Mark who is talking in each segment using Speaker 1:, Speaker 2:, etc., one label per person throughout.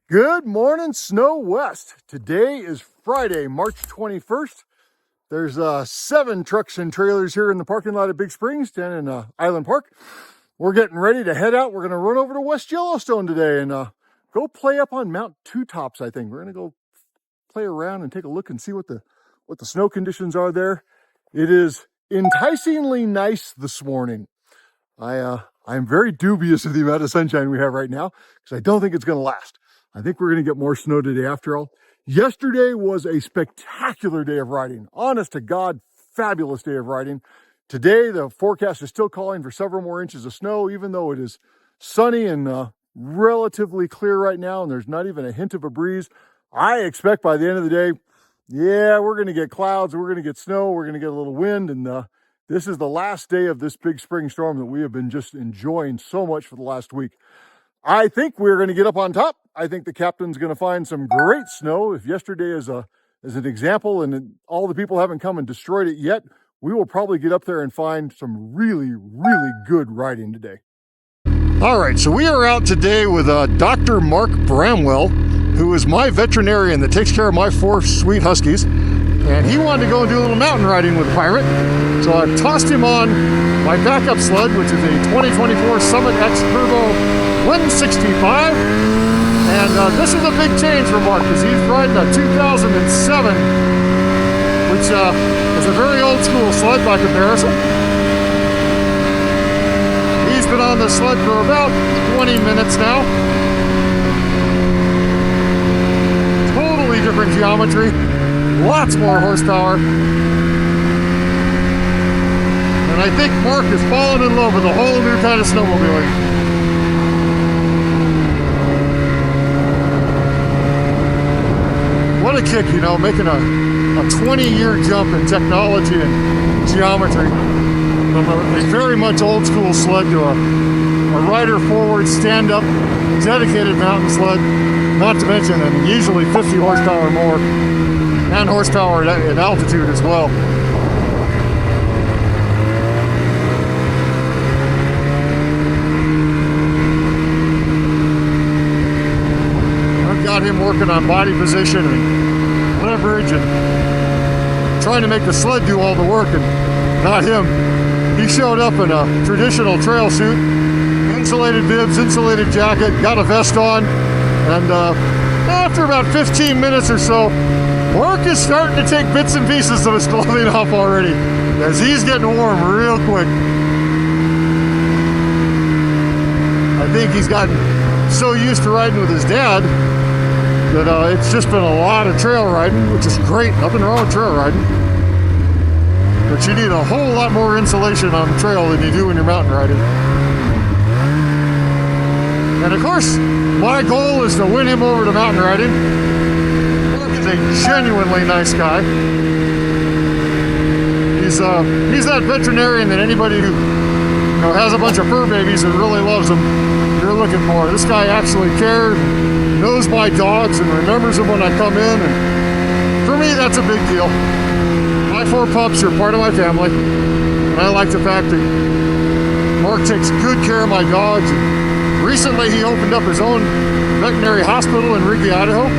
Speaker 1: Good morning, Snow West. Today is Friday, March 21st. There's 7 trucks and trailers here in the parking lot at Big Springs down in Island Park. We're getting ready to head out. We're going to run over to West Yellowstone today and go play up on Mount Two Tops, I think. We're going to go play around and take a look and see what the snow conditions are there. It is enticingly nice this morning. I'm very dubious of the amount of sunshine we have right now because I don't think it's going to last. I think we're going to get more snow today after all. Yesterday was a spectacular day of riding. Honest to God, fabulous day of riding. Today, the forecast is still calling for several more inches of snow, even though it is sunny and relatively clear right now, and there's not even a hint of a breeze. I expect by the end of the day, yeah, we're going to get clouds, we're going to get snow, we're going to get a little wind, and this is the last day of this big spring storm that we have been just enjoying so much for the last week. I think we're going to get up on top. I think the captain's going to find some great snow. If yesterday is an example and all the people haven't come and destroyed it yet, we will probably get up there and find some really, really good riding today. All right, so we are out today with Dr. Mark Bramwell, who is my veterinarian that takes care of my 4 sweet Huskies. And he wanted to go and do a little mountain riding with Pirate. So I've tossed him on my backup sled, which is a 2024 Summit X Turbo 165. And this is a big change for Mark because he's riding a 2007, which is a very old school sled by comparison. He's been on the sled for about 20 minutes now. Totally different geometry. Lots more horsepower. And I think Mark has fallen in love with a whole new kind of snowmobiling. What a kick, you know, making a 20-year jump in technology and geometry from a very much old school sled to a rider forward, stand-up, dedicated mountain sled, not to mention an easily 50 horsepower more. And horsepower at altitude as well. I've got him working on body position and leverage and trying to make the sled do all the work, and not him. He showed up in a traditional trail suit, insulated bibs, insulated jacket, got a vest on, and after about 15 minutes or so, Mark is starting to take bits and pieces of his clothing off already, as he's getting warm real quick. I think he's gotten so used to riding with his dad that it's just been a lot of trail riding, which is great. Nothing wrong with trail riding. But you need a whole lot more insulation on the trail than you do when you're mountain riding. And of course, my goal is to win him over to mountain riding. He's a genuinely nice guy. He's that veterinarian that anybody who has a bunch of fur babies and really loves them, you're looking for. This guy actually cares, knows my dogs, and remembers them when I come in. And for me, that's a big deal. My 4 pups are part of my family, and I like the fact that Mark takes good care of my dogs. And recently, he opened up his own veterinary hospital in Rigby, Idaho.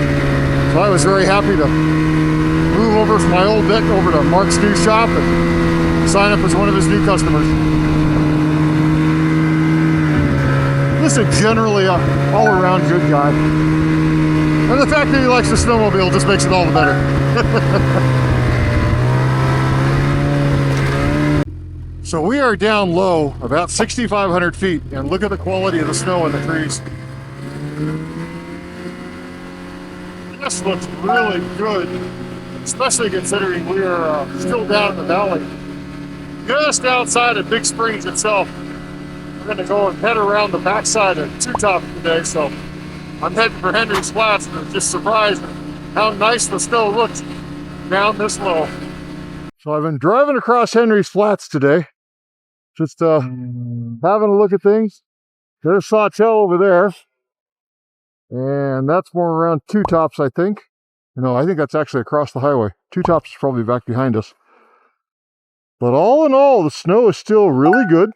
Speaker 1: So I was very happy to move over from my old vet over to Mark's new shop and sign up as one of his new customers. Just a generally all-around good guy. And the fact that he likes the snowmobile just makes it all the better. So we are down low, about 6,500 feet, and look at the quality of the snow in the trees. This looks really good, especially considering we are still down in the valley. Just outside of Big Springs itself. We're going to go and head around the backside of Two Tops today, so I'm heading for Henry's Flats, and I'm just surprised at how nice the snow looks down this low. So I've been driving across Henry's Flats today, just having a look at things. There's Sawtell over there. And that's more around Two Tops, I think. No, I think that's actually across the highway. Two Tops is probably back behind us. But all in all, the snow is still really good.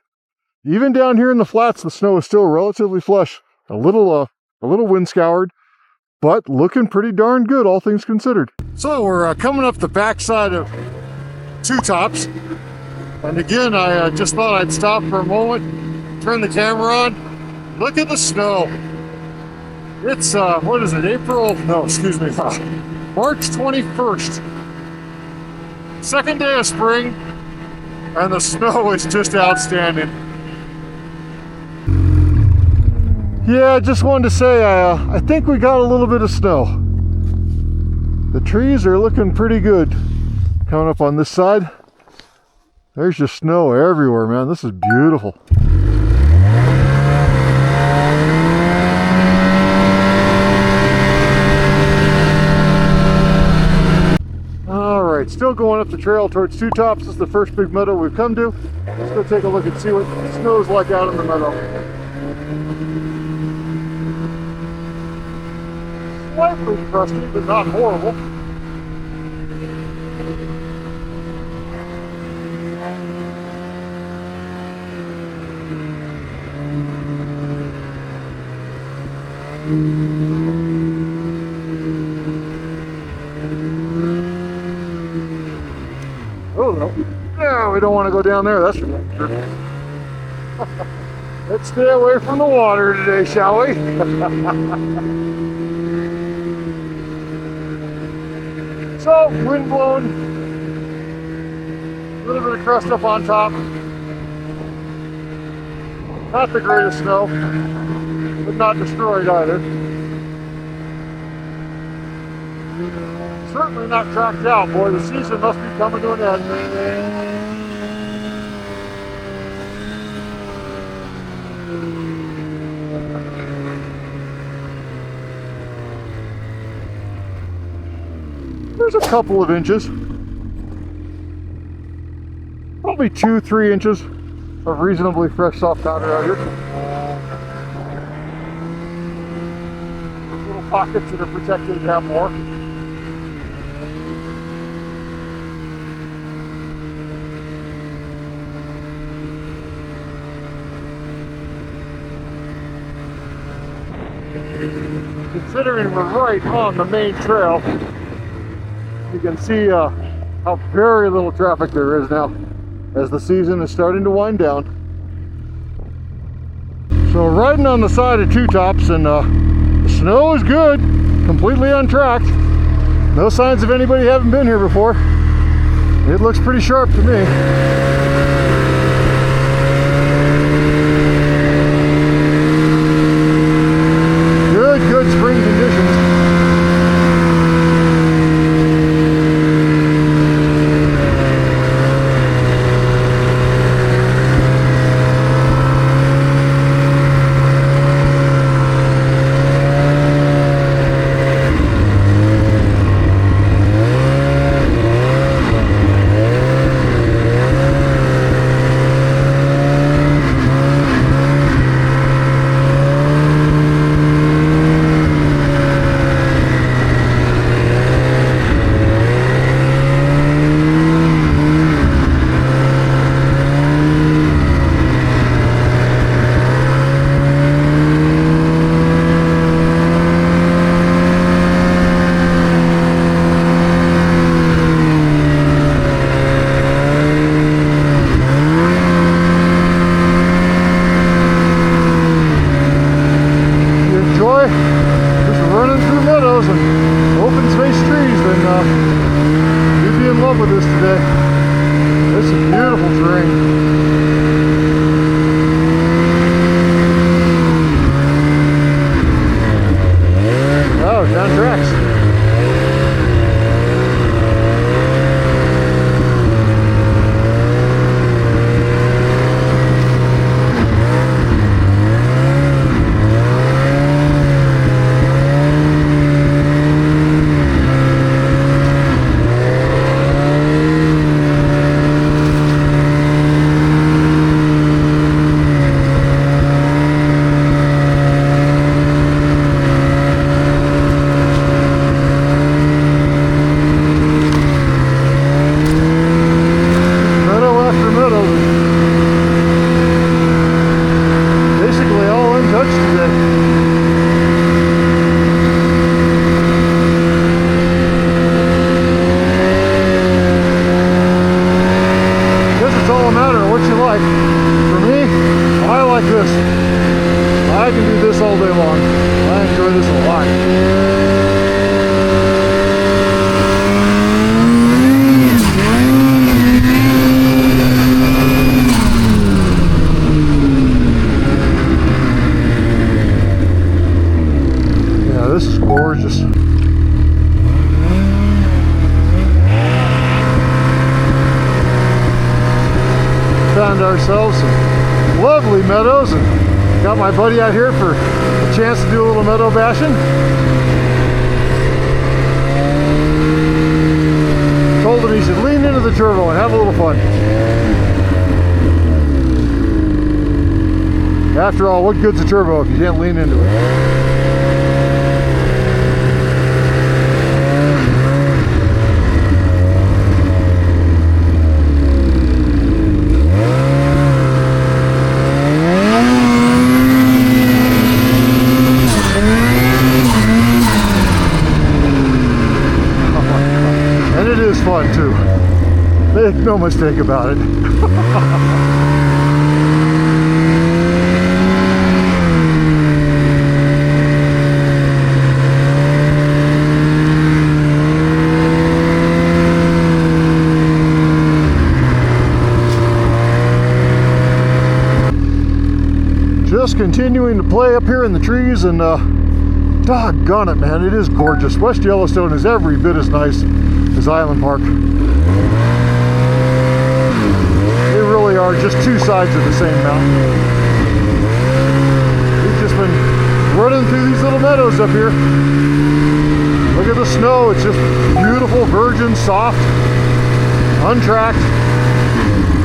Speaker 1: Even down here in the flats, the snow is still relatively flush. A little wind scoured, but looking pretty darn good, all things considered. So we're coming up the backside of Two Tops. And again, I just thought I'd stop for a moment, turn the camera on. Look at the snow. It's, what is it, March 21st. Second day of spring, and the snow is just outstanding. Yeah, I just wanted to say, I think we got a little bit of snow. The trees are looking pretty good. Coming up on this side, there's just snow everywhere, man. This is beautiful. All right, still going up the trail towards Two Tops. This is the first big meadow we've come to. Let's go take a look and see what the snow's like out in the meadow. Slightly crusty, but not horrible. Oh no. Yeah, we don't want to go down there, that's for sure. Let's stay away from the water today, shall we? So, wind blown. A little bit of crust up on top. Not the greatest snow, but not destroyed either. Certainly not tracked out, boy. The season must be coming to an end. There's a couple of inches. Probably 2-3 inches of reasonably fresh soft powder out here. Little pockets that are protected and have more. Considering we're right on the main trail, you can see how very little traffic there is now as the season is starting to wind down. So riding on the side of Two Tops, and the snow is good, completely untracked. No signs of anybody having been here before. It looks pretty sharp to me. Good spring conditions. With us today. This is beautiful terrain. Oh, down tracks. this all day long. I enjoy this a lot. Yeah, this is gorgeous. Found ourselves some lovely meadows and got my buddy out here for a chance to do a little meadow bashing. Told him he should lean into the turbo and have a little fun. After all, what good's a turbo if you can't lean into it? Fun too. Make no mistake about it. Just continuing to play up here in the trees, and doggone it, man, it is gorgeous. West Yellowstone is every bit as nice as Island Park. They really are just two sides of the same mountain. We've just been running through these little meadows up here. Look at the snow. It's just beautiful, virgin, soft, untracked.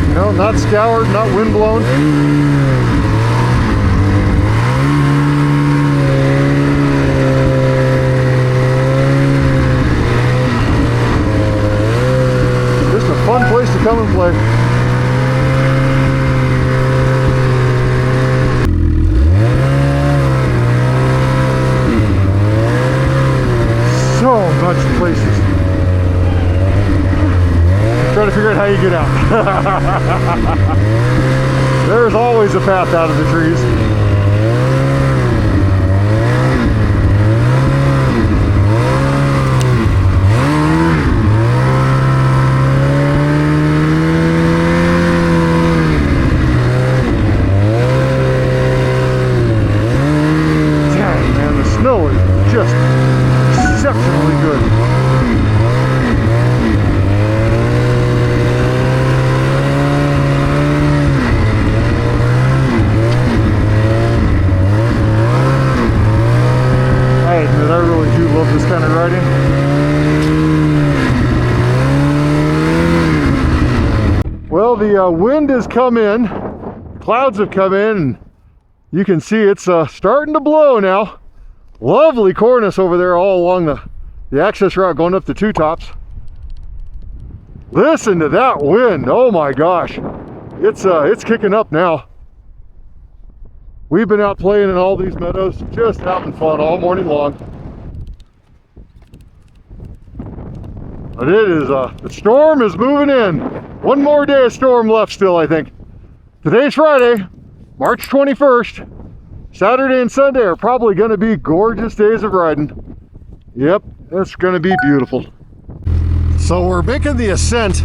Speaker 1: You know, not scoured, not windblown. Fun place to come and play. So much places. I'm trying to figure out how you get out. There's always a path out of the trees. Just exceptionally good. I admit, I really do love this kind of riding. Well, the wind has come in, clouds have come in, and you can see it's starting to blow now. Lovely cornice over there all along the access route going up the two tops. Listen to that wind. Oh my gosh. It's kicking up now. We've been out playing in all these meadows, just having fun all morning long. But it is, the storm is moving in. One more day of storm left still, I think. Today's Friday, March 21st. Saturday and Sunday are probably going to be gorgeous days of riding. Yep, it's going to be beautiful. So we're making the ascent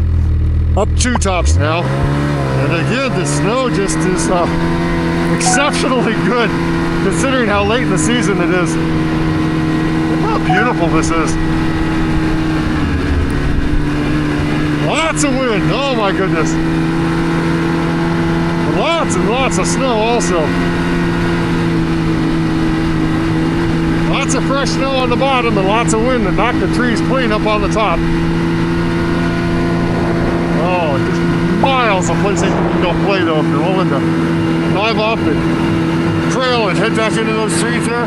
Speaker 1: up two tops now. And again, the snow just is exceptionally good considering how late in the season it is. Look how beautiful this is. Lots of wind, oh my goodness. Lots and lots of snow also. Lots of fresh snow on the bottom and lots of wind that knocked the trees clean up on the top. Oh, just miles of place they can go play though if you're willing to dive off the trail and head back into those trees there.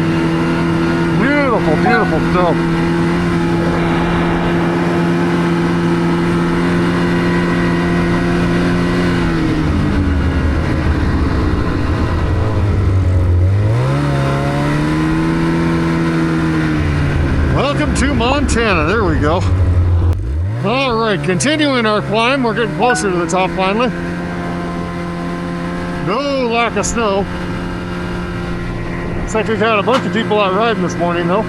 Speaker 1: Beautiful, beautiful snow. Welcome to Montana. There we go. All right, continuing our climb. We're getting closer to the top finally. No lack of snow. Looks like we've had a bunch of people out riding this morning though.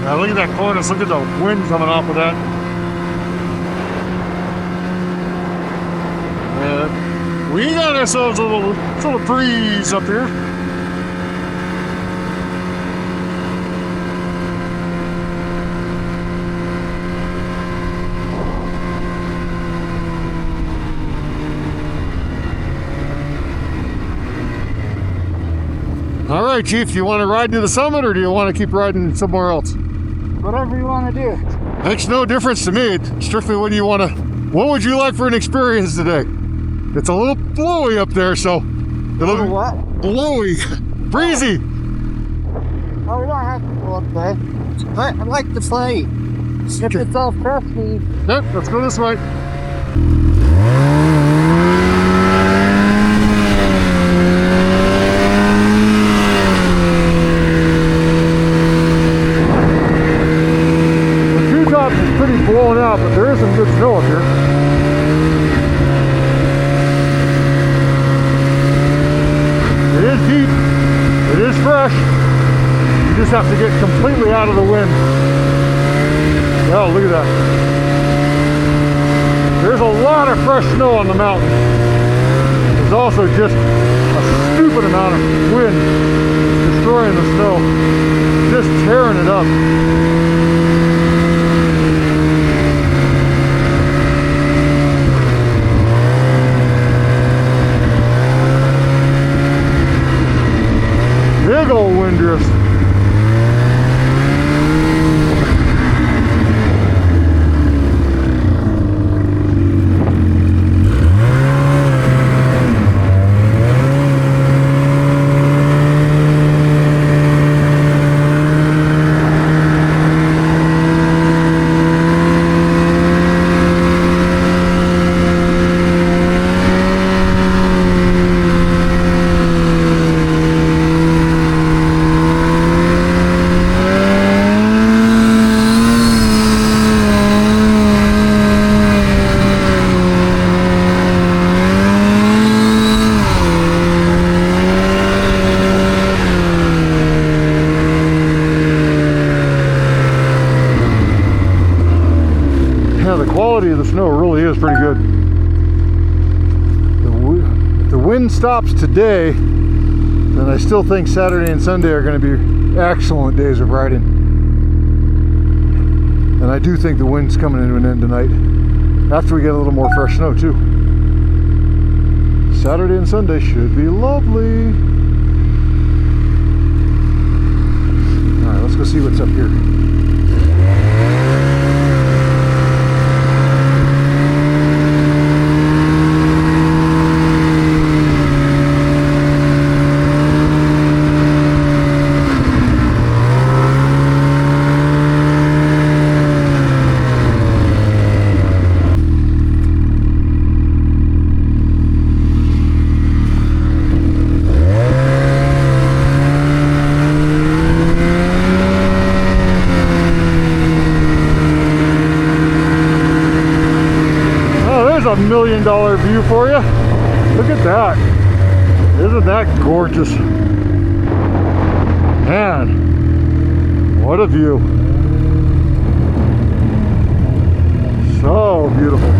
Speaker 1: Now look at that cornice, look at the wind coming off of that. We got ourselves a little breeze up here. All right, Chief, do you want to ride to the summit or do you want to keep riding somewhere else?
Speaker 2: Whatever you want to do.
Speaker 1: Makes no difference to me. It's strictly what would you like for an experience today? It's a little blowy up there, so it'll be
Speaker 2: what?
Speaker 1: Blowy, breezy.
Speaker 2: Oh, we don't have to go up there. But I'd like to play. If it's all frosty.
Speaker 1: Yep, let's go this way. The tree top is pretty blown out, but there is some good snow up here. It is deep, it is fresh, you just have to get completely out of the wind. Oh, look at that. There's a lot of fresh snow on the mountain. There's also just a stupid amount of wind destroying the snow, just tearing it up. Big old wind drift. The quality of the snow really is pretty good. If the wind stops today, then I still think Saturday and Sunday are going to be excellent days of riding. And I do think the wind's coming to an end tonight, after we get a little more fresh snow too. Saturday and Sunday should be lovely. All right, let's go see what's up here. $1 million view for you. Look at that. Isn't that gorgeous? Man, what a view. So beautiful.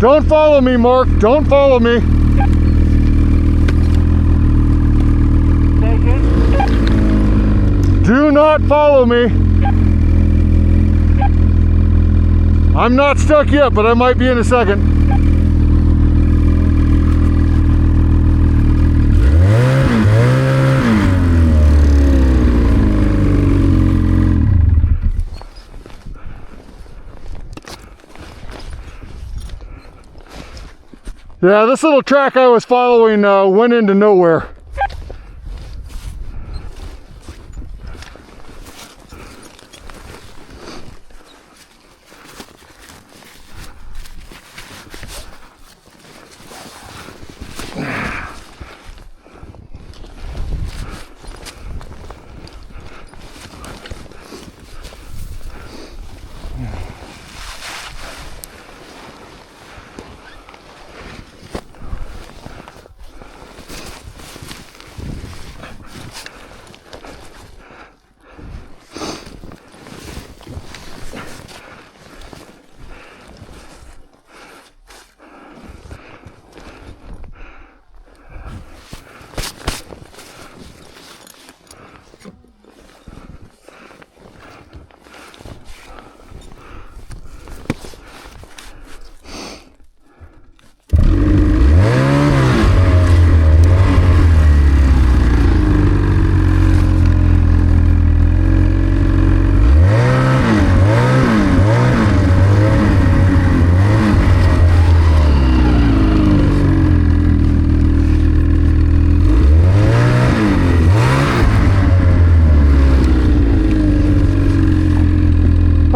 Speaker 1: Don't follow me, Mark. Don't follow me.
Speaker 2: Take it.
Speaker 1: Do not follow me. I'm not stuck yet, but I might be in a second. Yeah, this little track I was following went into nowhere.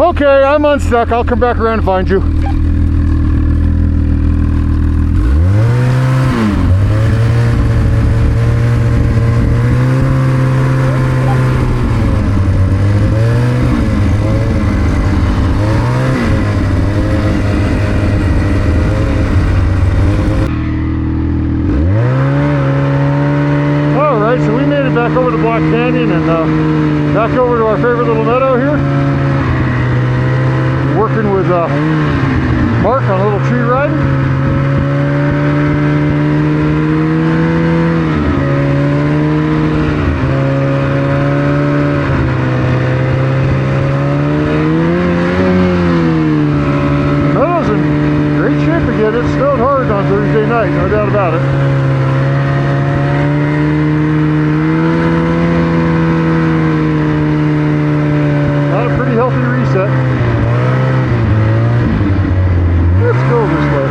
Speaker 1: Okay, I'm unstuck. I'll come back around and find you. Alright, so we made it back over to Block Canyon and back over to our favorite little meadow here. Working with Mark on a little tree ride. Meadow's in great shape again. It snowed hard on Thursday night, no doubt about it. Got a pretty healthy reset. Let's go this way.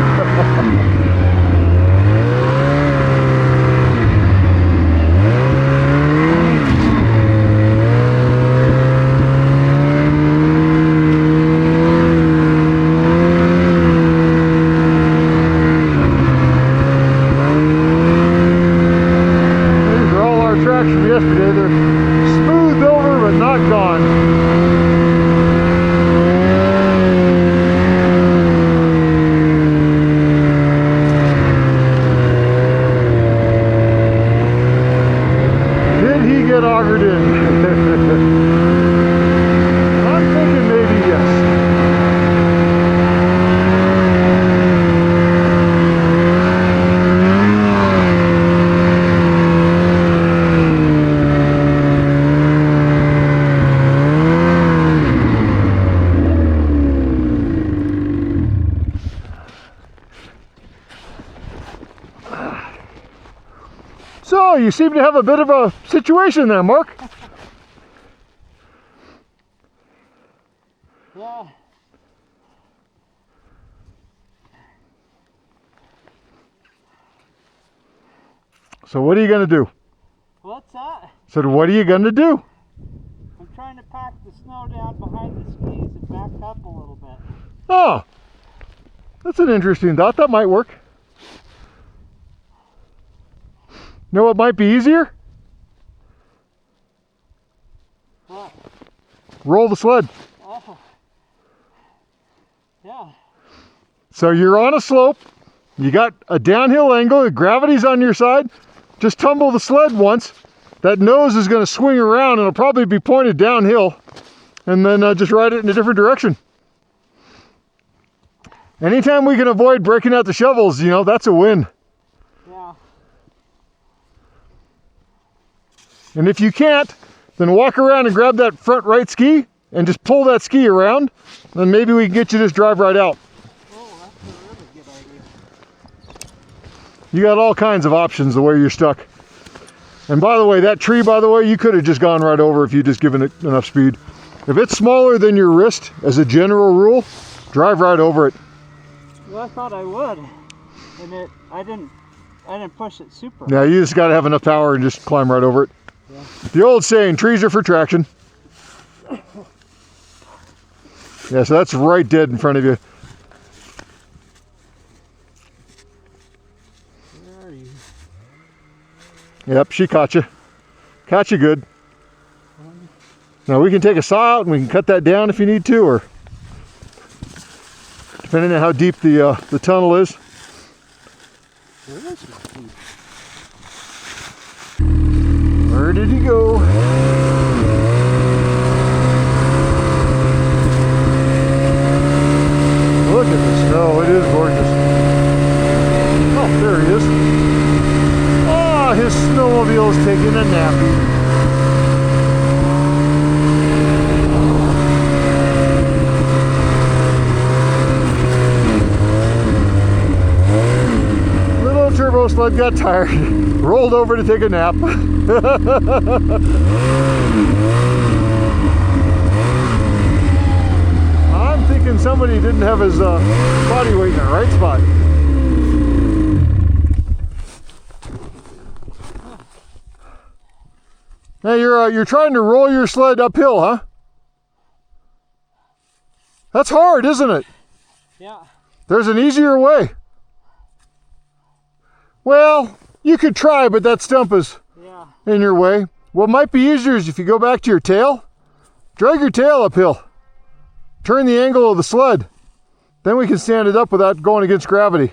Speaker 1: These are all our tracks from yesterday. They're smoothed over but not gone. Get augered in. I'm thinking maybe yes. So, you seem to have a bit of a situation there, Mark.
Speaker 2: Yeah.
Speaker 1: So what are you going to do?
Speaker 2: What's that?
Speaker 1: So what are you going to do?
Speaker 2: I'm trying to pack the snow down behind the skis and back up a little bit.
Speaker 1: Oh, that's an interesting thought. That might work. You know what might be easier?
Speaker 2: What?
Speaker 1: Roll the sled.
Speaker 2: Oh. Yeah.
Speaker 1: So you're on a slope, you got a downhill angle, gravity's on your side, just tumble the sled once, that nose is going to swing around and it'll probably be pointed downhill, and then just ride it in a different direction. Anytime we can avoid breaking out the shovels, you know, that's a win.
Speaker 2: Yeah.
Speaker 1: And if you can't, then walk around and grab that front right ski and just pull that ski around. Then maybe we can get you this drive right out.
Speaker 2: Oh, that's a really good idea.
Speaker 1: You got all kinds of options of where you're stuck. And by the way, that tree, by the way, you could have just gone right over if you just given it enough speed. If it's smaller than your wrist, as a general rule, drive right over it.
Speaker 2: Well, I thought I would, and I didn't push it super.
Speaker 1: Yeah, you just got to have enough power and just climb right over it.
Speaker 2: Yeah.
Speaker 1: The old saying, trees are for traction. Yeah, so that's right dead in front of you.
Speaker 2: Where are you?
Speaker 1: Yep, she caught you. Caught you good. Now we can take a saw out and we can cut that down if you need to, or depending on how deep the tunnel is.
Speaker 2: Where is my feet?
Speaker 1: Where did he go? Look at the snow, it is gorgeous. Oh, there he is. Oh, his snowmobile is taking a nap. Little turbo sled got tired, rolled over to take a nap. I'm thinking somebody didn't have his body weight in the right spot. Now you're trying to roll your sled uphill, huh? That's hard, isn't it?
Speaker 2: Yeah.
Speaker 1: There's an easier way. Well, you could try, but that stump is in your way. What might be easier is if you go back to your tail, drag your tail uphill. Turn the angle of the sled. Then we can stand it up without going against gravity.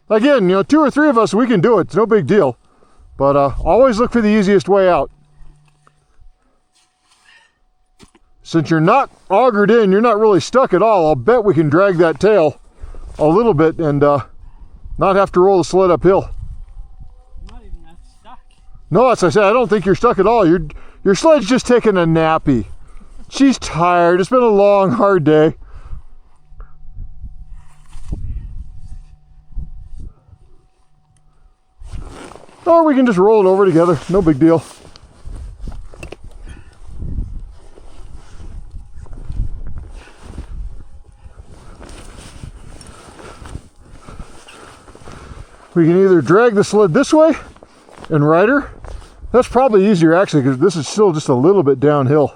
Speaker 1: Again, you know, 2 or 3 of us, we can do it. It's no big deal. But always look for the easiest way out. Since you're not augered in, you're not really stuck at all, I'll bet we can drag that tail a little bit and not have to roll the sled uphill.
Speaker 2: I'm not even that stuck.
Speaker 1: No, as I said, I don't think you're stuck at all. Your sled's just taking a nappy. She's tired. It's been a long, hard day. Or we can just roll it over together. No big deal. We can either drag the sled this way and ride her. That's probably easier actually, because this is still just a little bit downhill.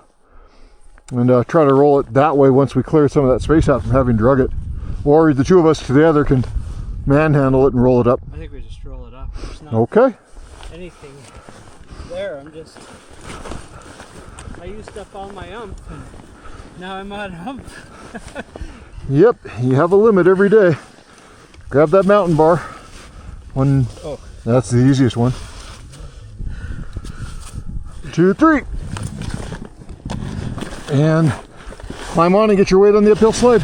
Speaker 1: And try to roll it that way once we clear some of that space out from having drug it. Or the 2 of us together can manhandle it and roll it up.
Speaker 2: I think we just roll it up. There's not
Speaker 1: Okay.
Speaker 2: anything there. I used up all my ump, and now I'm out of hump.
Speaker 1: Yep, you have a limit every day. Grab that mountain bar.
Speaker 2: Oh.
Speaker 1: That's the easiest one. 2, 3. And climb on and get your weight on the uphill slide.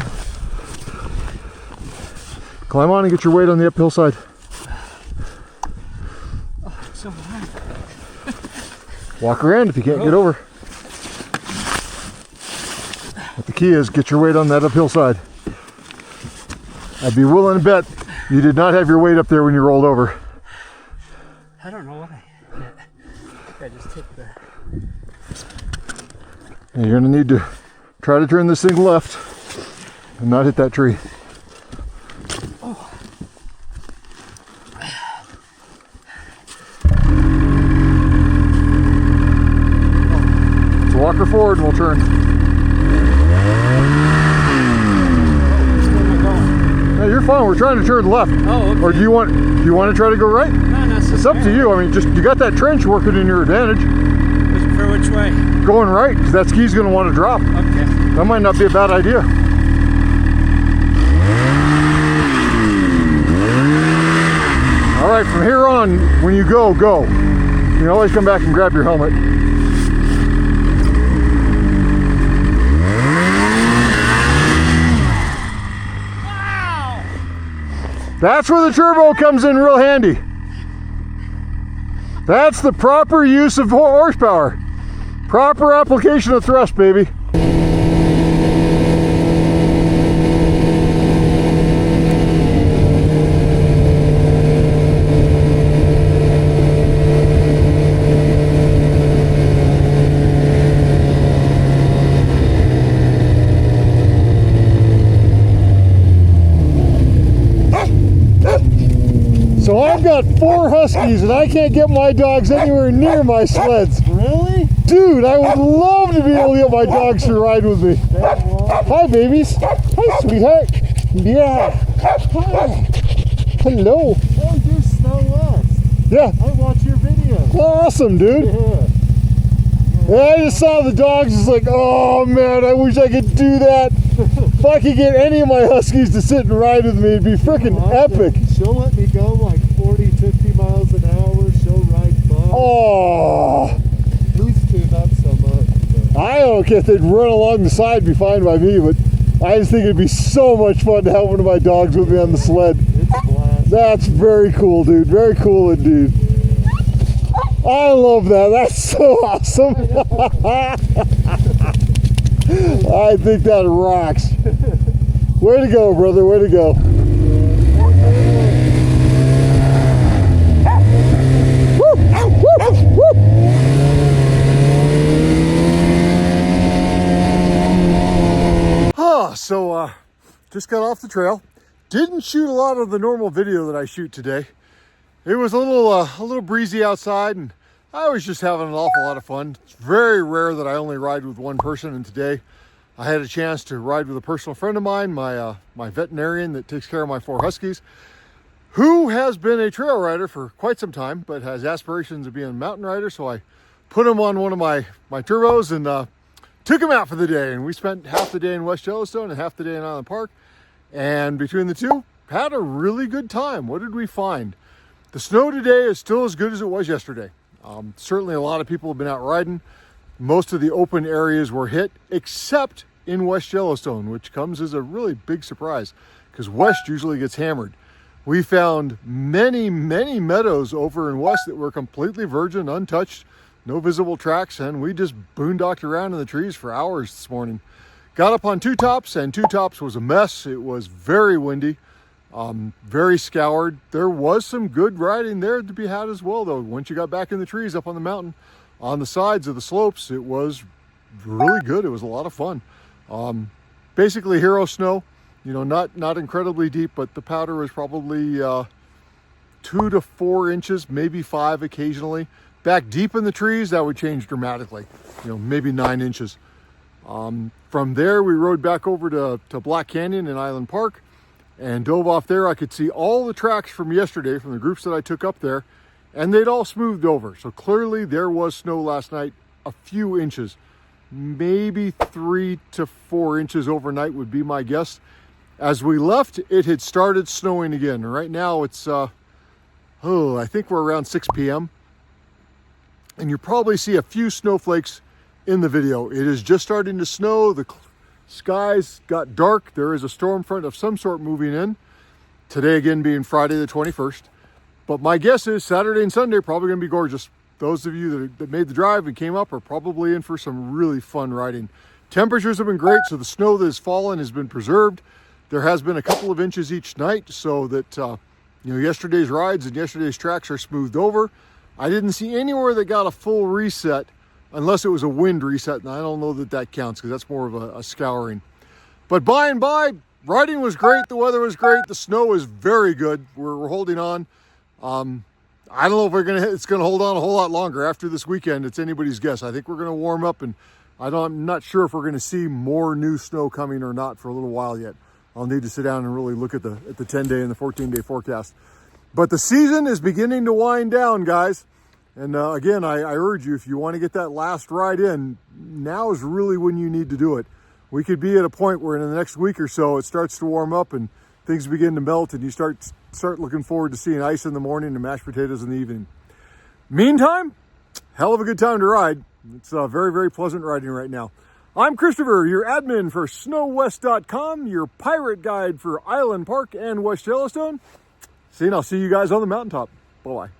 Speaker 1: Climb on and get your weight on the uphill side.
Speaker 2: Oh, it's so hard.
Speaker 1: Walk around if you can't get over. But the key is get your weight on that uphill side. I'd be willing to bet you did not have your weight up there when you rolled over.
Speaker 2: I don't know what I think I just took the...
Speaker 1: And you're going to need to try to turn this thing left and not hit that tree.
Speaker 2: Oh.
Speaker 1: So walk her forward and we'll turn.
Speaker 2: Where am I going?
Speaker 1: No, you're fine. We're trying to turn left.
Speaker 2: Oh, okay.
Speaker 1: Or do you want to try to go right?
Speaker 2: Not necessarily.
Speaker 1: It's up to you. I mean, just you got that trench working in your advantage.
Speaker 2: For which way?
Speaker 1: Going right, because that ski's going to want to drop.
Speaker 2: Okay.
Speaker 1: That might not be a bad idea. All right, from here on, when you go. You can always come back and grab your helmet.
Speaker 2: Wow!
Speaker 1: That's where the turbo comes in real handy. That's the proper use of horsepower. Proper application of thrust, baby. So I've got 4 Huskies and I can't get my dogs anywhere near my sleds.
Speaker 2: Really?
Speaker 1: Dude, I would love to be able to get my dogs to ride with me. Hi, babies. Hi, sweetheart. Yeah. Hi. Hello.
Speaker 2: Oh, you're Snow West.
Speaker 1: Yeah.
Speaker 2: I watch your videos.
Speaker 1: Awesome, dude.
Speaker 2: Yeah.
Speaker 1: And I just saw the dogs. It's like, oh man, I wish I could do that. If I could get any of my Huskies to sit and ride with me, it'd be freaking epic.
Speaker 2: She'll let me go like 40, 50 miles an hour. She'll ride fun.
Speaker 1: Oh.
Speaker 2: These two, not so much. But
Speaker 1: I don't care if they'd run along the side, be fine by me, but I just think it'd be so much fun to have one of my dogs with me on the sled.
Speaker 2: it's a blast.
Speaker 1: That's very cool, dude. Very cool indeed. I love that. That's so awesome. I think that rocks. Way to go, brother. Way to go. So just got off the trail. Didn't shoot a lot of the normal video that I shoot today. It was a little breezy outside, and I was just having an awful lot of fun. It's very rare that I only ride with one person, and today I had a chance to ride with a personal friend of mine, my veterinarian that takes care of my 4 Huskies, who has been a trail rider for quite some time, but has aspirations of being a mountain rider. So I put him on one of my turbos and took him out for the day. And we spent half the day in West Yellowstone and half the day in Island Park. And between the two, had a really good time. What did we find? The snow today is still as good as it was yesterday. Certainly a lot of people have been out riding. Most of the open areas were hit, except in West Yellowstone, which comes as a really big surprise because West usually gets hammered. We found many meadows over in West that were completely virgin, untouched, no visible tracks, and we just boondocked around in the trees for hours this morning. Got up on Two Tops, and Two Tops was a mess. It was very windy, very scoured. There was some good riding there to be had as well, though. Once you got back in the trees up on the mountain, on the sides of the slopes, it was really good. It was a lot of fun. Basically hero snow, you know, not incredibly deep, but the powder was probably 2 to 4 inches, maybe 5 occasionally. Back deep in the trees, that would change dramatically, you know, maybe 9 inches. From there, we rode back over to Black Canyon in Island Park and dove off there. I could see all the tracks from yesterday from the groups that I took up there, and they'd all smoothed over. So clearly there was snow last night, a few inches, maybe 3 to 4 inches overnight would be my guess. As we left, it had started snowing again. Right now it's, I think we're around 6 p.m. And you probably see a few snowflakes in the video. It is just starting to snow. The skies got dark. There is a storm front of some sort moving in. Today again being Friday the 21st. But my guess is Saturday and Sunday probably going to be gorgeous. Those of you that made the drive and came up are probably in for some really fun riding. Temperatures have been great, so the snow that has fallen has been preserved. There has been a couple of inches each night, so that yesterday's rides and yesterday's tracks are smoothed over. I didn't see anywhere that got a full reset unless it was a wind reset, and I don't know that counts because that's more of a scouring. But by and by, riding was great. The weather was great. The snow is very good. We're holding on. I don't know if it's gonna hold on a whole lot longer after this weekend. It's anybody's guess. I think we're gonna warm up, and I'm not sure if we're gonna see more new snow coming or not for a little while yet. I'll need to sit down and really look at the 10-day and the 14-day forecast. But the season is beginning to wind down, guys. And again, I urge you, if you want to get that last ride in, now is really when you need to do it. We could be at a point where in the next week or so, it starts to warm up and things begin to melt, and you start looking forward to seeing ice in the morning and mashed potatoes in the evening. Meantime, hell of a good time to ride. It's very, very pleasant riding right now. I'm Christopher, your admin for snowwest.com, your pirate guide for Island Park and West Yellowstone. See, and I'll see you guys on the mountaintop. Bye-bye.